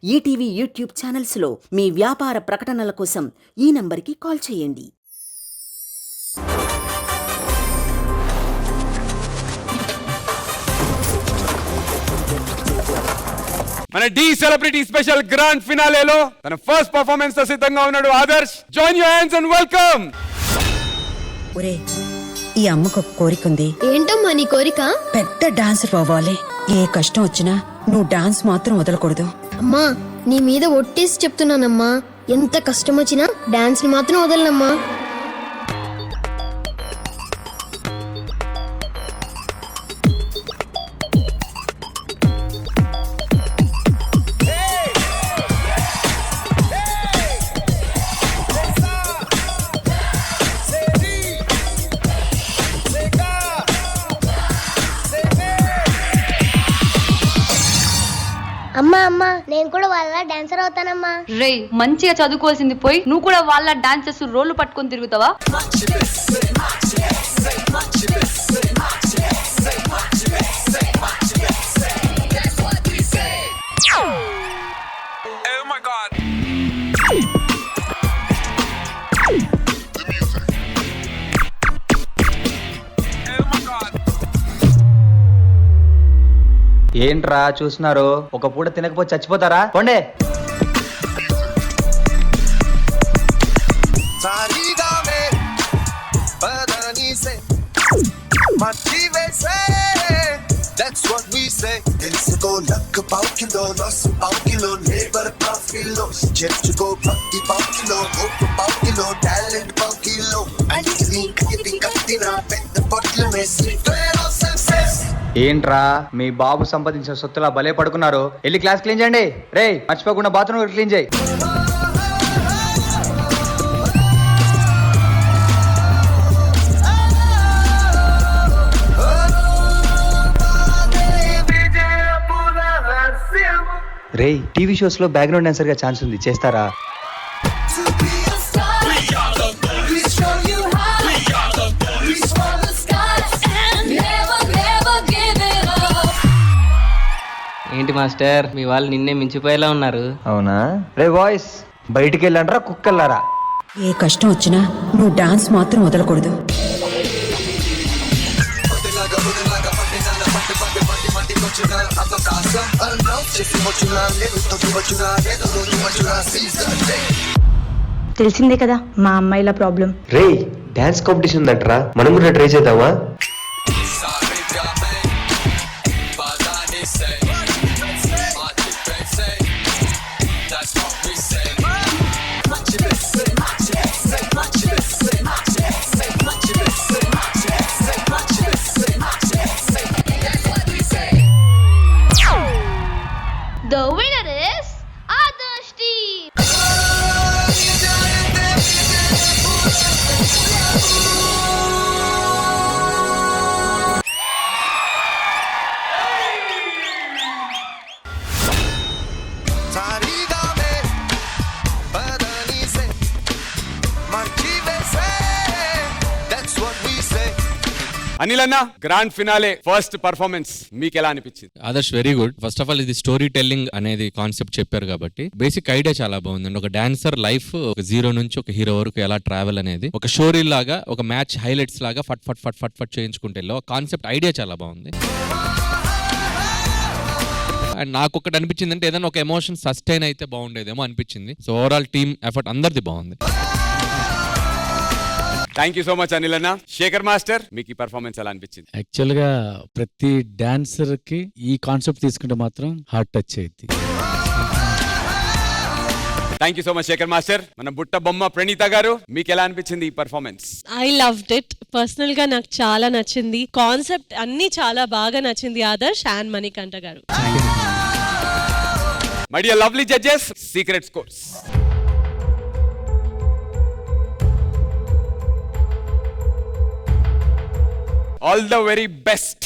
ETV YouTube ఛానల్స్లో మీ వ్యాపార ప్రకటనల కోసం ఈ నంబర్కి కాల్ చేయండి. మన డి సెలబ్రిటీ స్పెషల్ గ్రాండ్ ఫినాలేలో తన ఫస్ట్ పర్ఫార్మెన్స్ తో సిద్ధంగా ఉన్నాడు Adarsh. Join your hands and welcome. ఒరే, ఈ అమ్మకు ఒక కోరికుంది. ఏంటమ్మా నీ కోరిక? పెద్ద డాన్సర్ అవ్వాలి. ఏ కష్టం వచ్చినా నువ్వు డాన్స్ మాత్రం వదలకూడదు. అమ్మా నీ మీద ఒట్టేసి చెప్తున్నానమ్మా, ఎంత కష్టం వచ్చినా డాన్స్ ని మాత్రం వదలనమ్మా. అమ్మా అమ్మా నేను కూడా వాళ్ళ డాన్సర్ అవుతానమ్మా. రే, మంచిగా చదువుకోవాల్సింది పోయి నువ్వు కూడా వాళ్ళ డాన్స్ చేస్తూ రోడ్లు పట్టుకొని తిరుగుతావా? ఏంట్రా చూస్తున్నారు? ఒక పూట తినకపోతే చచ్చిపోతారా? కొండే ఏంట్రా మీ బాబు సంపాదించిన సొత్తులా భలే పడుకున్నారు. వెళ్ళి క్లాస్ క్లీన్ చేయండి. రే, మర్చిపోకుండా బాత్రూమ్ క్లీన్ చేయి. రే, టీవీ షోస్ లో బ్యాక్గ్రౌండ్ డాన్సర్ గా ఛాన్స్ ఉంది, చేస్తారా? ఏంటి మాస్టర్, మీ వాళ్ళు నిన్నే మించిపోయేలా ఉన్నారు. అవునా? రే బాయ్స్, బయటికి వెళ్ళండ్రా, కుక్కల్లారా. ఏ కష్టం వచ్చినా నువ్వు డాన్స్ మాత్రం వదలకూడదు. తెలిసిందే కదా మా అమ్మాయిల ప్రాబ్లం. రే, డాన్స్ కాంపిటీషన్ ఉందట్రా, మనం కూడా ట్రై చేద్దామా? The winner is Adarsh team. Anil అన్న, గ్రాండ్ ఫినాలే ఫస్ట్ పర్ఫార్మెన్స్ మీకు ఎలా అనిపించింది? Adarsh very good. First of all ఇది స్టోరీ టెల్లింగ్ అనేది కాన్సెప్ట్ చెప్పారు కాబట్టి బేసిక్ ఐడియా చాలా బాగుందండి. ఒక డాన్సర్ లైఫ్ ఒక జీరో నుంచి ఒక హీరో వరకు ఎలా ట్రావెల్ అనేది ఒక స్టోరీ లాగా, ఒక మ్యాచ్ హైలైట్స్ లాగా ఫట్ ఫట్ ఫట్ ఫట్ ఫట్ చేయించుకుంటే కాన్సెప్ట్ ఐడియా చాలా బాగుంది. అండ్ నాకు ఒకటి అనిపించింది అంటే ఏదైనా ఒక ఎమోషన్ సస్టైన్ అయితే బాగుండేదేమో అనిపించింది. సో ఓవరాల్ టీమ్ ఎఫర్ట్ అందరిది బాగుంది. Thank you so much Anil అన్న. శేఖర్ మాస్టర్, మీకు ఈ పర్ఫార్మెన్స్ ఎలా అనిపించింది? యాక్చువల్ గా ప్రతి డాన్సర్ కి ఈ కాన్సెప్ట్ తీసుకుంటే మాత్రం హార్ట్ టచ్ అయింది. Thank you so much Shekhar master. మన బుట్ట బొమ్మ ప్రణీత గారు, మీకు ఎలా అనిపించింది ఈ performance? I loved it. Personal గా నాకు చాలా నచ్చింది. కాన్సెప్ట్ అన్ని చాలా బాగా నచ్చింది. ఆదర్శ్ అండ్ మణికంఠ గారు. My dear lovely judges, secret scores. All the very best.